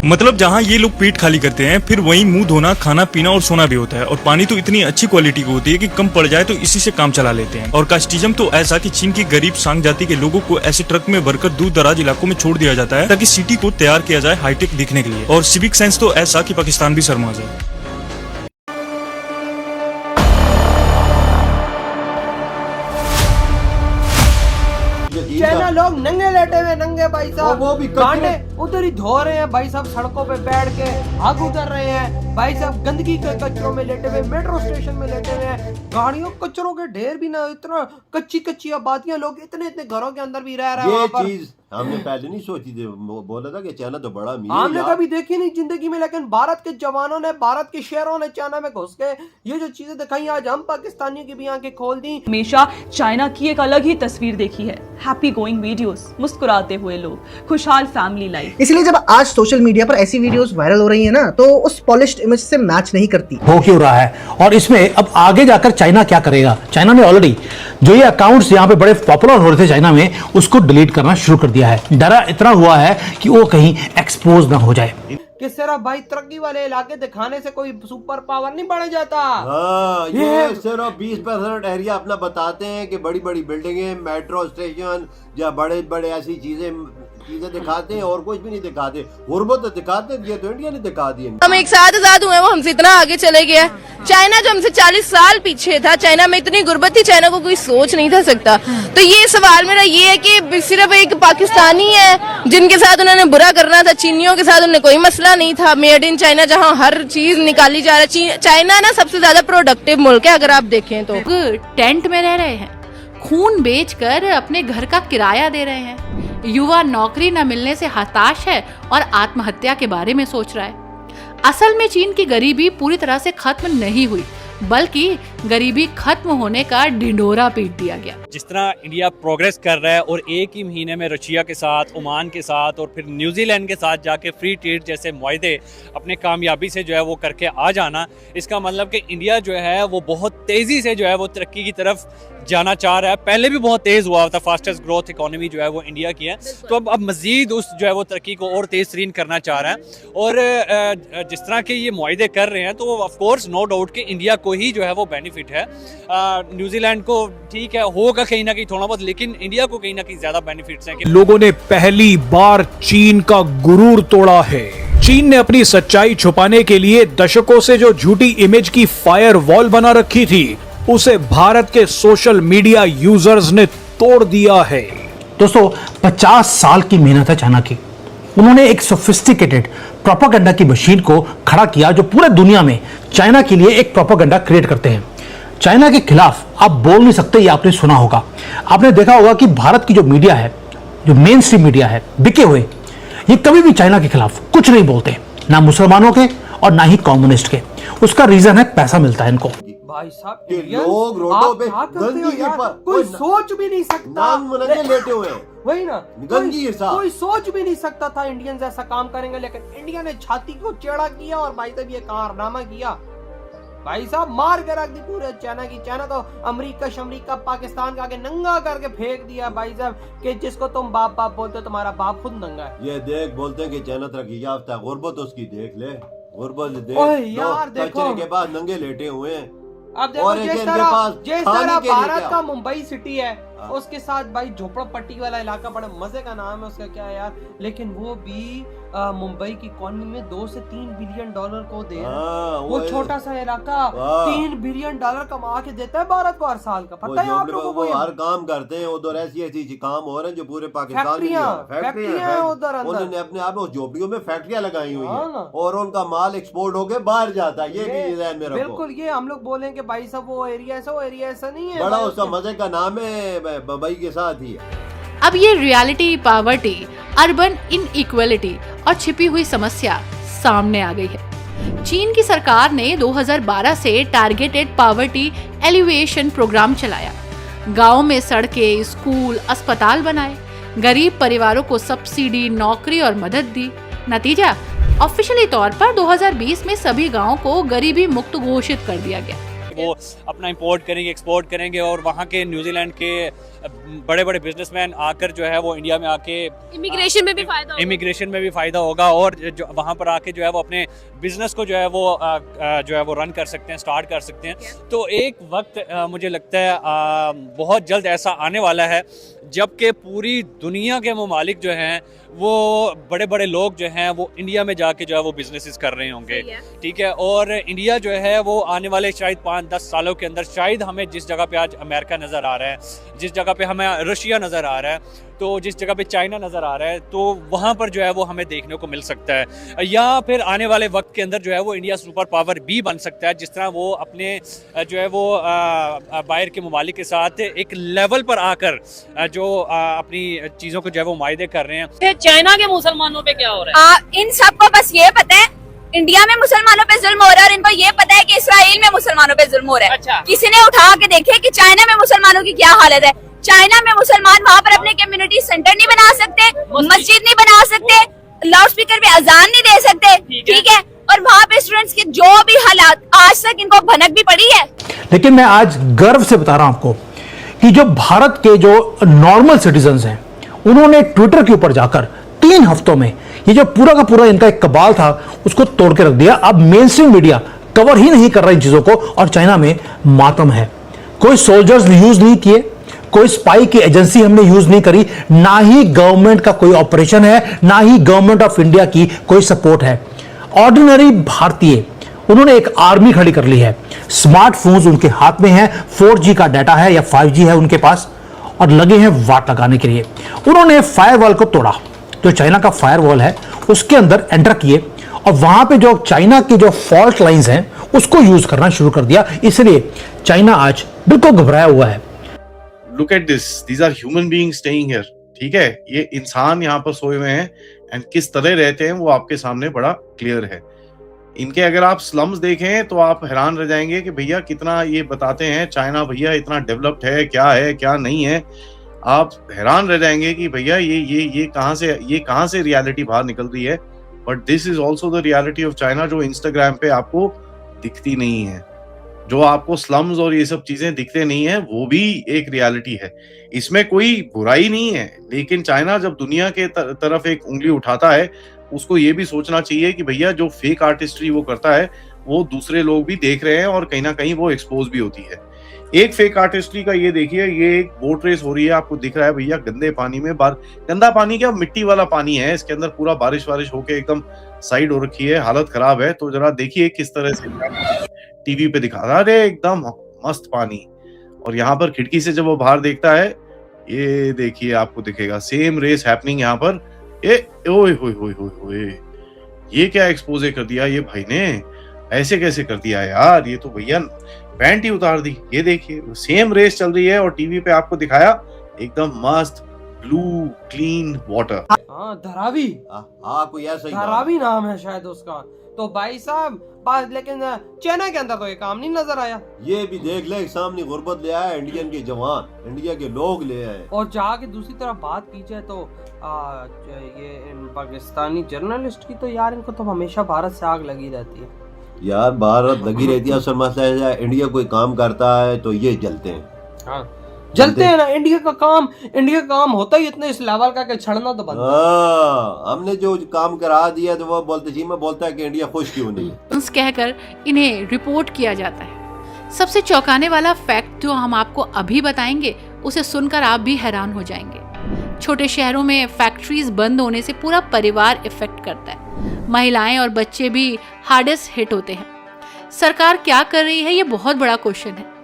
मतलब जहाँ ये लोग पेट खाली करते हैं, फिर वहीं मुंह धोना, खाना पीना और सोना भी होता है। और पानी तो इतनी अच्छी क्वालिटी की होती है कि कम पड़ जाए तो इसी से काम चला लेते हैं। और कास्टिज्म तो ऐसा कि चीन की गरीब सांग जाति के लोगों को ऐसे ट्रक में भरकर दूर दराज इलाकों में छोड़ दिया जाता है ताकि सिटी को तैयार किया जाए हाईटेक दिखने के लिए। और सिविक सेंस तो ऐसा कि पाकिस्तान भी शर्मा जाए। चाइना लोग नंगे लेटे हुए, नंगे भाई साहब, वो भी गांडे उधर ही धो रहे हैं भाई साहब, सड़कों पे बैठ के आग उतर रहे हैं भाई साहब, गंदगी के कचरों में लेटे हुए, मेट्रो स्टेशन में लेटे हुए हैं, गाड़ियों कचरों के ढेर भी ना, इतना कच्ची आबादियां, लोग इतने घरों के अंदर भी रह रहे हैं। ये वहाँ पर चीज हमने पहले नहीं सोची थी, बोला था कि चाइना तो बड़ा अमीर है, हमने कभी देखी नहीं जिंदगी में, लेकिन भारत के जवानों ने, भारत के शेरों ने चाइना में घुस के ये जो चीजें दिखाई, आज हम पाकिस्तानियों की भी आंखें खोल दी। हमेशा चाइना की एक अलग ही तस्वीर देखी है, हैप्पी गोइंग वीडियोस, मुस्कुराते हुए लोग, खुशहाल फैमिली लाइफ। इसलिए जब आज सोशल मीडिया पर ऐसी वीडियोस वायरल हो रही है ना, तो उस पॉलिश्ड इमेज से मैच नहीं करती। हो क्यों रहा है और इसमें अब आगे जाकर चाइना क्या करेगा? चाइना ने ऑलरेडी जो ये अकाउंट्स यहाँ पे बड़े पॉपुलर हो रहे थे चाइना में, उसको डिलीट करना शुरू कर दिया है। डरा इतना हुआ है कि वो कहीं एक्सपोज ना हो जाए कि सिर्फ भाई तरक्की वाले इलाके दिखाने से कोई सुपर पावर नहीं बढ़ जाता। हाँ, ये सिर्फ 20% एरिया अपना बताते हैं कि बड़ी बड़ी बिल्डिंगें, मेट्रो स्टेशन या बड़े बड़े ऐसी चीजें दिखाते हैं और कुछ भी नहीं दिखाते। गुर्बत तो दिखाते हैं, ये तो इंडिया ने दिखा दी। हम एक साथ आजाद हुए, वो हमसे इतना आगे चले गया। चाइना जो हमसे 40 साल पीछे था, चाइना में इतनी गुर्बत थी, चाइना को कोई सोच नहीं था सकता। तो ये सवाल मेरा ये है कि सिर्फ एक पाकिस्तानी है जिनके साथ उन्होंने बुरा करना था, चीनियों के साथ उन्हें कोई मसला नहीं था। मेड इन चाइना जहाँ हर चीज निकाली जा रही है। चाइना ना सबसे ज्यादा प्रोडक्टिव मुल्क है अगर आप देखें तो। टेंट में रह रहे हैं, खून बेचकर अपने घर का किराया दे रहे हैं, युवा नौकरी न मिलने से हताश है और आत्महत्या के बारे में सोच रहा है। असल में चीन की गरीबी पूरी तरह से खत्म नहीं हुई, बल्कि गरीबी खत्म होने का ढिंढोरा पीट दिया गया। जिस तरह इंडिया प्रोग्रेस कर रहा है और एक ही महीने में रशिया के साथ, ओमान के साथ और फिर न्यूजीलैंड के साथ जाके फ्री ट्रेड जैसे मुआहदे अपने कामयाबी से जो है वो करके आ जाना, इसका मतलब कि इंडिया जो है वो बहुत तेज़ी से जो है वो तरक्की की तरफ जाना चाह रहा है। पहले भी बहुत तेज़ हुआ था, फास्टेस्ट ग्रोथ इकोनॉमी जो है वो इंडिया की है, तो अब मज़ीद उस जो है वो तरक्की को और तेज़ तरीन करना चाह रहा है। और जिस तरह के ये मुआहदे कर रहे हैं तो ऑफ कोर्स नो डाउट कि इंडिया को ही जो है वो बेनिफिट है। न्यूजीलैंड को ठीक है होगा कहीं ना कहीं थोड़ा बहुत, लेकिन इंडिया को कहीं ना कहीं ज्यादा बेनिफिट्स हैं कि लोगों ने पहली बार चीन का गुरूर तोड़ा है। चीन ने अपनी सच्चाई छुपाने के लिए दशकों से जो झूठी इमेज की फायर वॉल बना रखी थी, उसे भारत के सोशल मीडिया यूजर्स ने तोड़ दिया है। दोस्तों 50 साल की मेहनत है चाइना की। उन्होंने एक सोफिस्टिकेटेड प्रोपेगेंडा की मशीन को खड़ा किया जो पूरे दुनिया में चाइना के लिए एक प्रोपेगेंडा क्रिएट करते हैं। चाइना के खिलाफ आप बोल नहीं सकते, ये आपने सुना होगा। आपने देखा होगा कि भारत की जो मीडिया है, जो मेन स्ट्रीम मीडिया है, बिके हुए, ये कभी भी चाइना के खिलाफ कुछ नहीं बोलते, ना मुसलमानों के और ना ही कम्युनिस्ट के। उसका रीजन है पैसा मिलता है इनको। भाई साहब लोग रोडों पे गंदगी के पर कोई सोच भी नहीं सकता, लेटे हुए हैं, वही ना, गंदगी के साथ कोई सोच भी नहीं सकता था इंडियंस ऐसा काम करेंगे, लेकिन इंडिया ने छाती को टेढ़ा किया और भाई साहब ये कारनामा किया। भाई साहब मार के रख दी पूरे चाइना की। चाइना तो अमेरिका पाकिस्तान का आगे नंगा करके फेंक दिया भाई साहब, कि जिसको तुम बाप बाप बोलते हो तुम्हारा बाप खुद नंगा है। ये देख, बोलते हैं कि चाइना तरक्की याफ्ता है, गुर्बत उसकी देख ले, गुर्बत देख। यार देखो के बाद नंगे लेटे हुए हैं। अब देखो जिस तरह भारत का मुंबई सिटी है, उसके साथ भाई झोपड़पट्टी वाला इलाका, बड़े मजे का नाम है उसका, क्या है यार, लेकिन वो भी मुंबई की इकोनॉमी में 2 से 3 बिलियन डॉलर को दे रहा है। वो छोटा सा इलाका 3 बिलियन डॉलर कमा के देता है भारत को हर साल का। पता है आप लोगों को? हर काम करते हैं उधर, ऐसी काम हो रहे हैं जो पूरे पाकिस्तान में फैक्ट्रियां उधर उन्होंने अपने आप झोपड़ियों में फैक्ट्रियां लगाई हुई है और उनका माल एक्सपोर्ट होके बाहर जाता है। ये भी बिल्कुल, ये हम लोग बोलेंगे भाई साहब वो एरिया ऐसा नहीं है, बड़ा उसका मजे का नाम है, मुंबई के साथ ही है। अब ये रियलिटी, पावर्टी, अर्बन इनइक्वालिटी और छिपी हुई समस्या सामने आ गई है। चीन की सरकार ने 2012 से टारगेटेड पावर्टी एलिवेशन प्रोग्राम चलाया। गांव में सड़कें, स्कूल, अस्पताल बनाए, गरीब परिवारों को सब्सिडी, नौकरी और मदद दी। नतीजा, ऑफिशियली तौर पर 2020 में सभी गांवों को गरीबी मुक्त घोषित कर दिया गया। वो अपना इंपोर्ट करेंगे, एक्सपोर्ट करेंगे और वहाँ के न्यूजीलैंड के बड़े बड़े बिजनेसमैन आकर जो है वो इंडिया में आके इमिग्रेशन में भी फायदा होगा और जो वहाँ पर आके जो है वो अपने बिजनेस को जो है वो रन कर सकते हैं, स्टार्ट कर सकते हैं। तो एक वक्त मुझे लगता है बहुत जल्द ऐसा आने वाला है जबकि पूरी दुनिया के ममालिक जो हैं वो बड़े बड़े लोग जो हैं वो इंडिया में जाके जो है वो बिजनेसेस कर रहे होंगे, ठीक है। और इंडिया जो है वो आने वाले शायद 5-10 सालों के अंदर शायद हमें जिस जगह पे आज अमेरिका नज़र आ रहा है, जिस जगह पे हमें रशिया नज़र आ रहा है, तो जिस जगह पे चाइना नज़र आ रहा है, तो वहाँ पर जो है वो हमें देखने को मिल सकता है। या फिर आने वाले वक्त के अंदर जो है वो इंडिया सुपर पावर भी बन सकता है, जिस तरह वो अपने जो है वो बाहर के ममालिक के साथ एक लेवल पर आकर जो अपनी चीज़ों को जो है वो मुआहदे कर रहे हैं। चाइना के मुसलमानों पे क्या हो रहा है? इन सबको बस ये पता है इंडिया में मुसलमानों पे जुल्म हो रहा है और इनको ये पता है कि इसराइल में मुसलमानों पे जुल्म हो रहा है। अच्छा। किसी ने उठा के देखे कि चाइना में मुसलमानों की क्या हालत है। चाइना में मुसलमान वहाँ पर अपने कम्युनिटी सेंटर नहीं बना सकते, मस्जिद नहीं बना सकते, लाउड स्पीकर पे अजान नहीं दे सकते, ठीक है। और वहाँ पे स्टूडेंट्स के जो भी हालात आज तक इनको भनक भी पड़ी है। लेकिन मैं आज गर्व से बता रहा हूं आपको कि जो भारत के जो नॉर्मल सिटीजन्स हैं उन्होंने ट्विटर के ऊपर जाकर 3 हफ्तों में ये जो पूरा का पूरा इनका एक कबाल था उसको तोड़ के रख दिया। अब मेन स्ट्रीम मीडिया कवर ही नहीं कर रहा इन चीजों को और चाइना में मातम है। कोई सोल्जर्स यूज नहीं किए, कोई स्पाई की एजेंसी हमने यूज नहीं करी, ना ही गवर्नमेंट का कोई ऑपरेशन है, ना ही गवर्नमेंट ऑफ इंडिया की कोई सपोर्ट है। ऑर्डिनरी भारतीय उन्होंने एक आर्मी खड़ी कर ली है। स्मार्टफोन्स उनके हाथ में है, 4G का डाटा है या 5G है उनके पास और लगे हैं वाट लगाने के लिए। उन्होंने फायरवॉल को तोड़ा, जो चाइना का फायरवॉल है उसके अंदर एंटर किए और वहां पे जो चाइना की जो फॉल्ट लाइंस हैं उसको यूज करना शुरू कर दिया। इसलिए चाइना आज बिल्कुल घबराया हुआ है। Look at this, these are human being staying here, ठीक है। ये इंसान यहाँ पर सोए हुए हैं एंड किस तरह रहते हैं वो आपके सामने बड़ा क्लियर है। इनके अगर आप स्लम्स देखें तो आप हैरान रह जाएंगे कि भैया कितना ये बताते हैं चाइना भैया इतना डेवलप्ड है क्या नहीं है। आप हैरान रह जाएंगे कि भैया ये कहां से रियलिटी बाहर निकल रही है। But this is also the reality of China जो इंस्टाग्राम पे आपको दिखती नहीं है। जो आपको स्लम्स और ये सब चीजें दिखते नहीं है वो भी एक रियलिटी है। इसमें कोई बुराई नहीं है, लेकिन चाइना जब दुनिया के तरफ एक उंगली उठाता है उसको ये भी सोचना चाहिए कि भैया जो फेक आर्टिस्ट्री वो करता है वो दूसरे लोग भी देख रहे हैं और कहीं ना कहीं वो एक्सपोज भी होती है। एक फेक आर्टिस्ट्री का ये देखिए, ये एक बोट रेस हो रही है, आपको दिख रहा है भैया गंदे पानी में, गंदा पानी क्या मिट्टी वाला पानी है, इसके अंदर पूरा बारिश होके एकदम साइड हो रखी है, हालत खराब है। तो जरा देखिए किस तरह से टीवी पे दिखा रहा है, एकदम मस्त पानी। और यहाँ पर खिड़की से जब वो बाहर देखता है, ये देखिए आपको दिखेगा सेम रेस हैपनिंग यहाँ पर। ओए ये क्या एक्सपोजे कर दिया ये भाई ने, ऐसे कैसे कर दिया यार, ये तो भैया पैंट ही उतार दी। ये देखिए सेम रेस चल रही है और टीवी पे आपको दिखाया एकदम मस्त ब्लू क्लीन वाटर। हाँ धरावी, कोई ऐसा ही धरावी नाम है शायद उसका। तो भाई साहब लेकिन चाइना के अंदर तो ये काम नहीं नजर आया। ये भी देख ले सामने गुर्बत ले आया इंडियन के जवान, इंडिया के लोग ले आए। और जाके दूसरी तरफ बात की जाए तो ये पाकिस्तानी जर्नलिस्ट की, तो यार इनको तो हमेशा भारत से आग लगी रहती है यार, भारत लगी रहती है। असल मसला है इंडिया कोई काम करता है तो ये जलते हैं। हाँ जलते हैं ना। इंडिया का काम होता ही इतने इस लेवल का कि छड़ना तो बनता है। हमने जो काम करा दिया तो वो बोलता है कि इंडिया खुश क्यों नहीं कहकर इन्हें रिपोर्ट किया जाता है। सबसे चौंकाने वाला फैक्ट जो हम आपको अभी बताएंगे उसे सुनकर आप भी हैरान हो जाएंगे। छोटे शहरों में फैक्ट्रीज बंद होने से पूरा परिवार इफेक्ट करता है। महिलाएं और बच्चे भी हार्डेस्ट हिट होते हैं। सरकार क्या कर रही है, ये बहुत बड़ा क्वेश्चन है।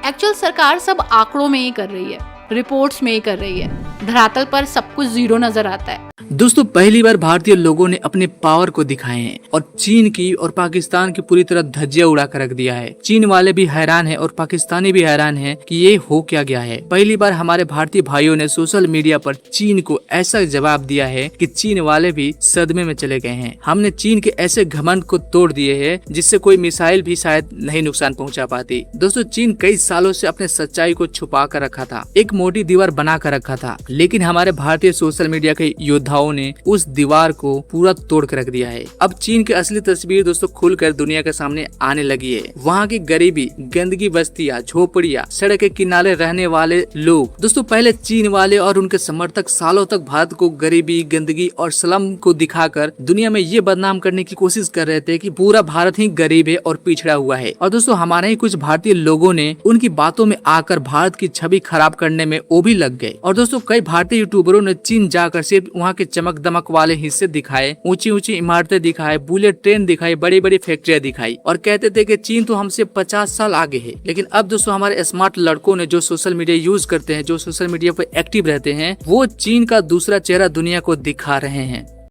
एक्चुअल सरकार सब आंकड़ों में ही कर रही है, रिपोर्ट्स में ही कर रही है। धरातल पर सब कुछ जीरो नजर आता है। दोस्तों पहली बार भारतीय लोगों ने अपने पावर को दिखाए हैं और चीन की और पाकिस्तान की पूरी तरह धज्जियां उड़ा कर रख दिया है। चीन वाले भी हैरान हैं और पाकिस्तानी भी हैरान हैं कि ये हो क्या गया है। पहली बार हमारे भारतीय भाइयों ने सोशल मीडिया पर चीन को ऐसा जवाब दिया है कि चीन वाले भी सदमे में चले गए हैं। हमने चीन के ऐसे घमंड को तोड़ दिए है जिससे कोई मिसाइल भी शायद नहीं नुकसान पहुँचा पाती। दोस्तों चीन कई सालों से अपने सच्चाई को छुपा कर रखा था, एक मोटी दीवार बना कर रखा था, लेकिन हमारे भारतीय सोशल मीडिया के योद्धाओं प्रभावों ने उस दीवार को पूरा तोड़ कर रख दिया है। अब चीन की असली तस्वीर दोस्तों खुलकर दुनिया के सामने आने लगी है। वहाँ की गरीबी, गंदगी बस्तियाँ, झोपड़ियाँ, सड़क के किनारे रहने वाले लोग। दोस्तों पहले चीन वाले और उनके समर्थक सालों तक भारत को गरीबी, गंदगी और स्लम को दिखाकर दुनिया में ये बदनाम करने की कोशिश कर रहे थे कि पूरा भारत ही गरीब है और पिछड़ा हुआ है। और दोस्तों हमारे ही कुछ भारतीय लोगों ने उनकी बातों में आकर भारत की छवि खराब करने में वो भी लग गए। और दोस्तों कई भारतीय यूट्यूबरों ने चीन जाकर सिर्फ वहाँ के चमक दमक वाले हिस्से दिखाए, ऊंची ऊंची इमारतें दिखाए, बुलेट ट्रेन दिखाई, बड़ी बड़ी फैक्ट्रियां दिखाई और कहते थे कि चीन तो हमसे 50 साल आगे है। लेकिन अब दोस्तों हमारे स्मार्ट लड़कों ने जो सोशल मीडिया यूज करते हैं, जो सोशल मीडिया पर एक्टिव रहते हैं, वो चीन का दूसरा चेहरा दुनिया को दिखा रहे हैं।